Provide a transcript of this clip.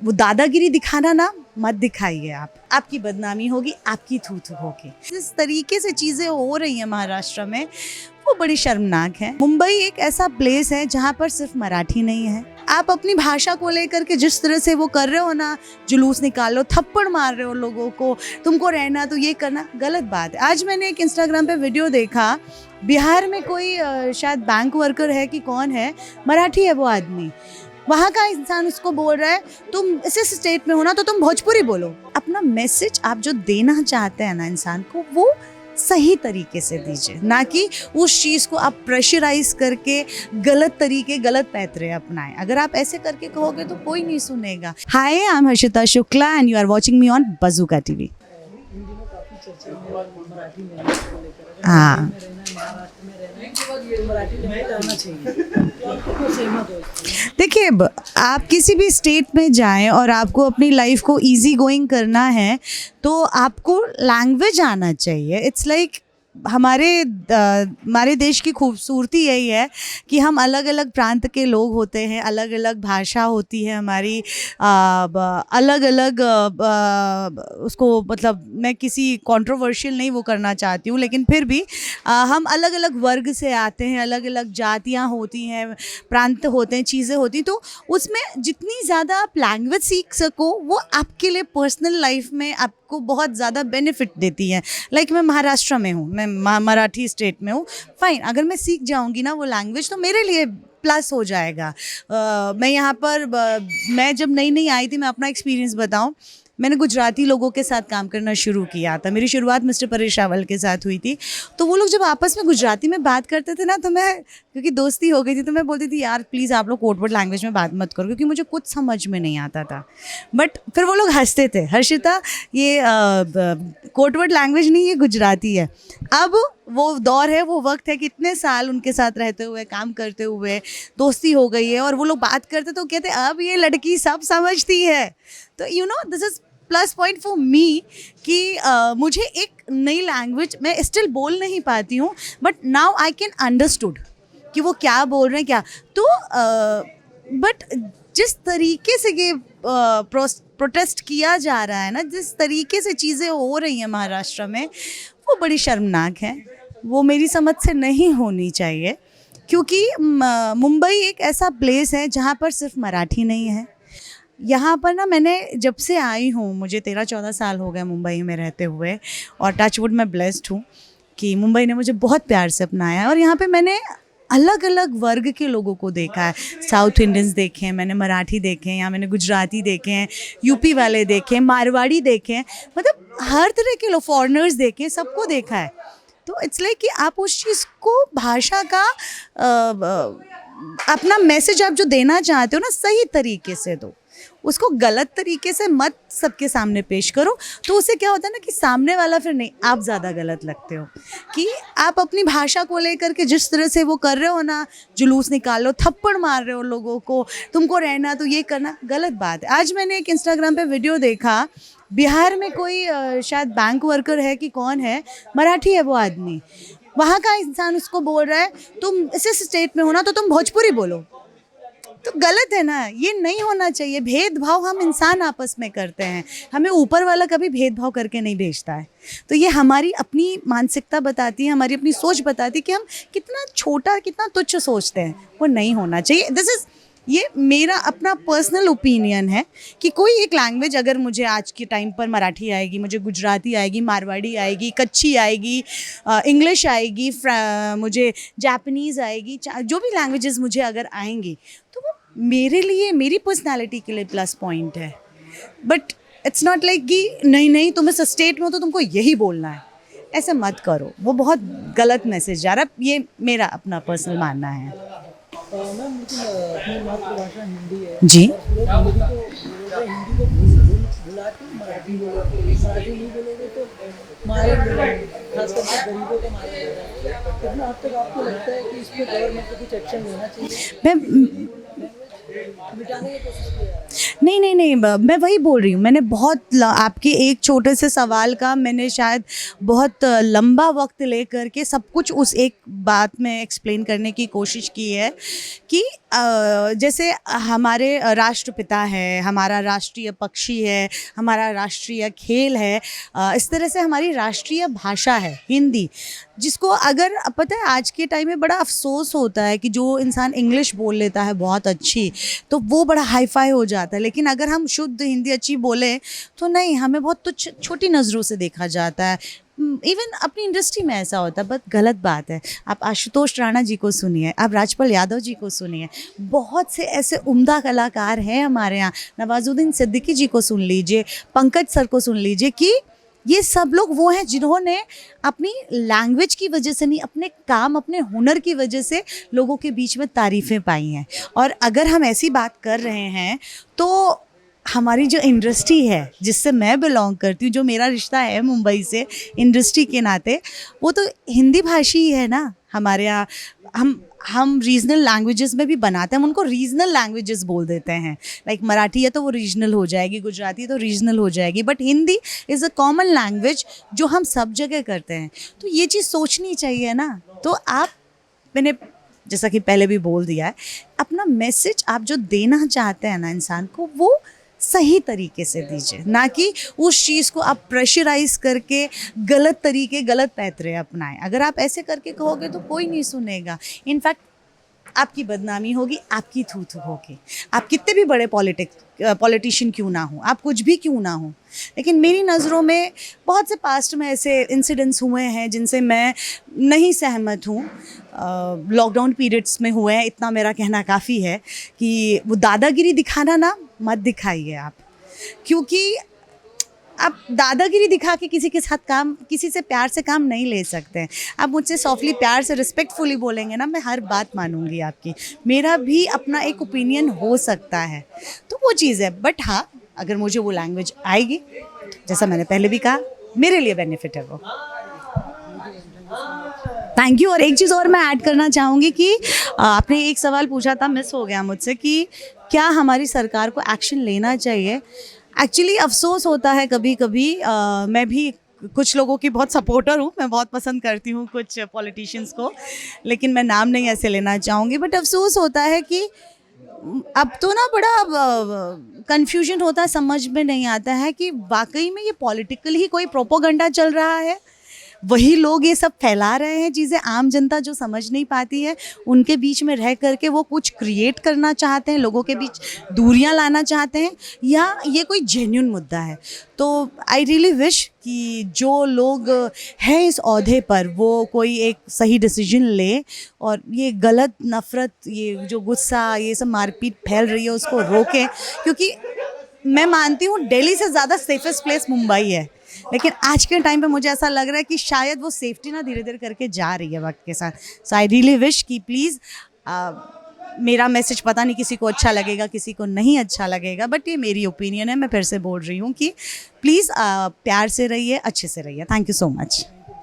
वो दादागिरी दिखाना ना मत दिखाइए। आप आपकी बदनामी होगी, आपकी थू थू होगी। जिस तरीके से चीज़ें हो रही हैं महाराष्ट्र में वो बड़ी शर्मनाक है। मुंबई एक ऐसा प्लेस है जहाँ पर सिर्फ मराठी नहीं है। आप अपनी भाषा को लेकर के जिस तरह से वो कर रहे हो ना, जुलूस निकाल लो, थप्पड़ मार रहे हो लोगों को, तुमको रहना तो ये करना, गलत बात है। आज मैंने एक इंस्टाग्राम पे वीडियो देखा, बिहार में कोई शायद बैंक वर्कर है कि कौन है, मराठी है वो आदमी, वहाँ का इंसान उसको बोल रहा है तुम इस स्टेट में हो ना तो तुम भोजपुरी बोलो। अपना मैसेज आप जो देना चाहते हैं ना इंसान को, वो सही तरीके से दीजिए, ना कि उस चीज़ को आप प्रेशराइज करके गलत तरीके, गलत पैतरे अपनाएं। अगर आप ऐसे करके कहोगे तो कोई नहीं सुनेगा। Hi, I am Harshita Shukla and you are watching me on Bazooka TV. हाँ, देखिए, आप किसी भी स्टेट में जाएं और आपको अपनी लाइफ को इजी गोइंग करना है तो आपको लैंग्वेज आना चाहिए। इट्स लाइक हमारे देश की खूबसूरती यही है कि हम अलग अलग प्रांत के लोग होते हैं, अलग अलग भाषा होती है हमारी, अलग अलग उसको, मतलब मैं किसी कंट्रोवर्शियल नहीं वो करना चाहती हूँ, लेकिन फिर भी हम अलग अलग वर्ग से आते हैं, अलग अलग जातियाँ होती हैं, प्रांत होते हैं, चीज़ें होती, तो उसमें जितनी ज़्यादा आप लैंग्वेज सीख सको वो आपके लिए पर्सनल लाइफ में आपको बहुत ज़्यादा बेनिफिट देती है। लाइक मैं महाराष्ट्र में हूँ, मैं मराठी स्टेट में हूँ, फाइन, अगर मैं सीख जाऊँगी ना वो लैंग्वेज तो मेरे लिए प्लस हो जाएगा। मैं यहाँ पर मैं जब नई नई आई थी, मैं अपना एक्सपीरियंस बताऊँ, मैंने गुजराती लोगों के साथ काम करना शुरू किया था। मेरी शुरुआत मिस्टर परेश रावल के साथ हुई थी। तो वो लोग जब आपस में गुजराती में बात करते थे ना, तो मैं, क्योंकि दोस्ती हो गई थी, तो मैं बोलती थी यार प्लीज़ आप लोग कोड वर्ड लैंग्वेज में बात मत करो, क्योंकि मुझे कुछ समझ में नहीं आता था। बट फिर वो लोग हंसते थे, हर्षिता ये कोड वर्ड लैंग्वेज नहीं, ये गुजराती है। अब वो दौर है, वो वक्त है कि इतने साल उनके साथ रहते हुए, काम करते हुए दोस्ती हो गई है, और वो लोग बात करते तो कहते अब ये लड़की सब समझती है। तो you know, this is plus point for me कि मुझे एक नई लैंग्वेज, मैं स्टिल बोल नहीं पाती हूँ, but now I can understood कि वो क्या बोल रहे हैं क्या। तो बट जिस तरीके से ये प्रोटेस्ट किया जा रहा है ना, जिस तरीके से चीज़ें हो रही हैं महाराष्ट्र में, वो बड़ी शर्मनाक है। वो मेरी समझ से नहीं होनी चाहिए, क्योंकि मुंबई एक ऐसा प्लेस है जहाँ पर सिर्फ मराठी नहीं है। यहाँ पर ना, मैंने जब से आई हूँ, मुझे 13-14 साल हो गए मुंबई में रहते हुए, और टचवुड मैं ब्लेस्ड हूँ कि मुंबई ने मुझे बहुत प्यार से अपनाया है। और यहाँ पे मैंने अलग अलग वर्ग के लोगों को देखा है। साउथ इंडियंस देखे हैं मैंने, मराठी देखे हैं, यहाँ मैंने गुजराती देखे हैं, यूपी वाले देखे हैं, मारवाड़ी देखे हैं, मतलब हर तरह के लोग, फॉरेनर्स देखे हैं, सबको देखा है। तो इट्स लाइक कि आप उस चीज़ को, भाषा का अपना मैसेज आप जो देना चाहते हो ना, सही तरीके से दो, उसको गलत तरीके से मत सबके सामने पेश करो। तो उससे क्या होता है ना कि सामने वाला फिर नहीं, आप ज़्यादा गलत लगते हो। कि आप अपनी भाषा को लेकर के जिस तरह से वो कर रहे हो ना, जुलूस निकाल लो, थप्पड़ मार रहे हो लोगों को, तुमको रहना तो ये करना, गलत बात है। आज मैंने एक इंस्टाग्राम पे वीडियो देखा, बिहार में कोई शायद बैंक वर्कर है कि कौन है, मराठी है वो आदमी, वहाँ का इंसान उसको बोल रहा है तुम इस स्टेट में हो ना तो तुम भोजपुरी बोलो। तो गलत है ना, ये नहीं होना चाहिए। भेदभाव हम इंसान आपस में करते हैं, हमें ऊपर वाला कभी भेदभाव करके नहीं भेजता है। तो ये हमारी अपनी मानसिकता बताती है, हमारी अपनी सोच बताती है कि हम कितना छोटा, कितना तुच्छ सोचते हैं। वो नहीं होना चाहिए। दिस इज़, ये मेरा अपना पर्सनल ओपिनियन है कि कोई एक लैंग्वेज, अगर मुझे आज के टाइम पर मराठी आएगी, मुझे गुजराती आएगी, मारवाड़ी आएगी, कच्छी आएगी, इंग्लिश आएगी, मुझे जापानीज़ आएगी, जो भी लैंग्वेजेस मुझे अगर आएंगी, तो वो मेरे लिए, मेरी पर्सनालिटी के लिए प्लस पॉइंट है। बट इट्स नॉट लाइक कि नहीं नहीं तुम इस स्टेट में हो तो तुमको यही बोलना है, ऐसे मत करो। वो बहुत गलत मैसेज जा रहा है। ये मेरा अपना पर्सनल मानना है। मैम, लेकिन अपनी मातृभाषा हिंदी है जी, और लोग हिंदी को भुला के मराठी नहीं बोलोगे तो मारे खास करके गरीबों को मारा जा रहा है। कितना हद तक आपको लगता है कि इस पर गवर्नमेंट को कुछ एक्शन लेना चाहिए, मैं मिटाने की कोशिश की जा रही है? नहीं, मैं वही बोल रही हूँ। मैंने बहुत आपके एक छोटे से सवाल का मैंने शायद बहुत लंबा वक्त लेकर के सब कुछ उस एक बात में एक्सप्लेन करने की कोशिश की है कि जैसे हमारे राष्ट्रपिता है, हमारा राष्ट्रीय पक्षी है, हमारा राष्ट्रीय खेल है, इस तरह से हमारी राष्ट्रीय भाषा है हिंदी, जिसको अगर पता है आज के टाइम में बड़ा अफसोस होता है कि जो इंसान इंग्लिश बोल लेता है बहुत अच्छी तो वो बड़ा हाई फाई हो जाता है, लेकिन अगर हम शुद्ध हिंदी अच्छी बोलें तो नहीं, हमें बहुत तुच्छ छोटी नज़रों से देखा जाता है। इवन अपनी इंडस्ट्री में ऐसा होता है, बहुत गलत बात है। आप आशुतोष राणा जी को सुनिए, आप राजपाल यादव जी को सुनिए, बहुत से ऐसे उम्दा कलाकार हैं हमारे यहाँ, नवाजुद्दीन सिद्दीकी जी को सुन लीजिए, पंकज सर को सुन लीजिए, कि ये सब लोग वो हैं जिन्होंने अपनी लैंग्वेज की वजह से नहीं, अपने काम, अपने हुनर की वजह से लोगों के बीच में तारीफ़ें पाई हैं। और अगर हम ऐसी बात कर रहे हैं तो हमारी जो इंडस्ट्री है जिससे मैं बिलोंग करती हूँ, जो मेरा रिश्ता है मुंबई से इंडस्ट्री के नाते, वो तो हिंदी भाषी ही है ना। हमारे यहाँ हम रीजनल लैंग्वेजेस में भी बनाते हैं, हम उनको रीजनल लैंग्वेजेस बोल देते हैं। लाइक मराठी है तो वो रीजनल हो जाएगी, गुजराती है तो रीजनल हो जाएगी, but Hindi is a common language जो हम सब जगह करते हैं। तो ये चीज़ सोचनी चाहिए ना। तो मैंने जैसा कि पहले भी बोल दिया है, अपना मैसेज आप जो देना चाहते हैं ना इंसान को, वो सही तरीके से दीजिए, ना कि उस चीज़ को आप प्रेशराइज करके गलत तरीके, गलत पैतरे अपनाएं। अगर आप ऐसे करके कहोगे तो कोई नहीं सुनेगा। इनफैक्ट आपकी बदनामी होगी, आपकी थू होगी। आप कितने भी बड़े पॉलिटिशियन क्यों ना हो, आप कुछ भी क्यों ना हो, लेकिन मेरी नज़रों में बहुत से पास्ट में ऐसे इंसिडेंट्स हुए हैं जिनसे मैं नहीं सहमत हूँ। लॉकडाउन पीरियड्स में हुए हैं, इतना मेरा कहना काफ़ी है कि वो दादागिरी दिखाना ना मत दिखाइए आप, क्योंकि आप दादागिरी दिखा के किसी के साथ किसी से प्यार से काम नहीं ले सकते हैं। आप मुझसे सॉफ्टली, प्यार से, रिस्पेक्टफुली बोलेंगे ना, मैं हर बात मानूंगी आपकी। मेरा भी अपना एक ओपिनियन हो सकता है, तो वो चीज़ है। बट हाँ, अगर मुझे वो लैंग्वेज आएगी, जैसा मैंने पहले भी कहा, मेरे लिए बेनिफिट है वो। Thank you. और एक चीज़ और मैं ऐड करना चाहूँगी कि आपने एक सवाल पूछा था, मिस हो गया मुझसे, कि क्या हमारी सरकार को एक्शन लेना चाहिए। एक्चुअली अफसोस होता है कभी कभी, मैं भी कुछ लोगों की बहुत सपोर्टर हूँ, मैं बहुत पसंद करती हूँ कुछ पॉलिटिशियंस को, लेकिन मैं नाम नहीं ऐसे लेना चाहूँगी। बट अफसोस होता है कि अब तो ना बड़ा कन्फ्यूजन होता है, समझ में नहीं आता है कि वाकई में ये पॉलिटिकल ही कोई प्रोपोगंडा चल रहा है, वही लोग ये सब फैला रहे हैं चीज़ें, आम जनता जो समझ नहीं पाती है उनके बीच में रह करके वो कुछ क्रिएट करना चाहते हैं, लोगों के बीच दूरियां लाना चाहते हैं, या ये कोई जेन्युइन मुद्दा है। तो आई रियली विश कि जो लोग हैं इस ओहदे पर वो कोई एक सही डिसीजन ले, और ये गलत नफ़रत, ये जो गुस्सा, ये सब मारपीट फैल रही है उसको रोकें। क्योंकि मैं मानती हूँ दिल्ली से ज़्यादा सेफेस्ट प्लेस मुंबई है, लेकिन आज के टाइम पे मुझे ऐसा लग रहा है कि शायद वो सेफ्टी ना धीरे धीरे करके जा रही है वक्त के साथ। सो आई रियली विश कि प्लीज़, मेरा मैसेज पता नहीं किसी को अच्छा लगेगा, किसी को नहीं अच्छा लगेगा, बट ये मेरी ओपिनियन है। मैं फिर से बोल रही हूँ कि प्लीज़ प्यार से रहिए, अच्छे से रहिए। Thank you so much.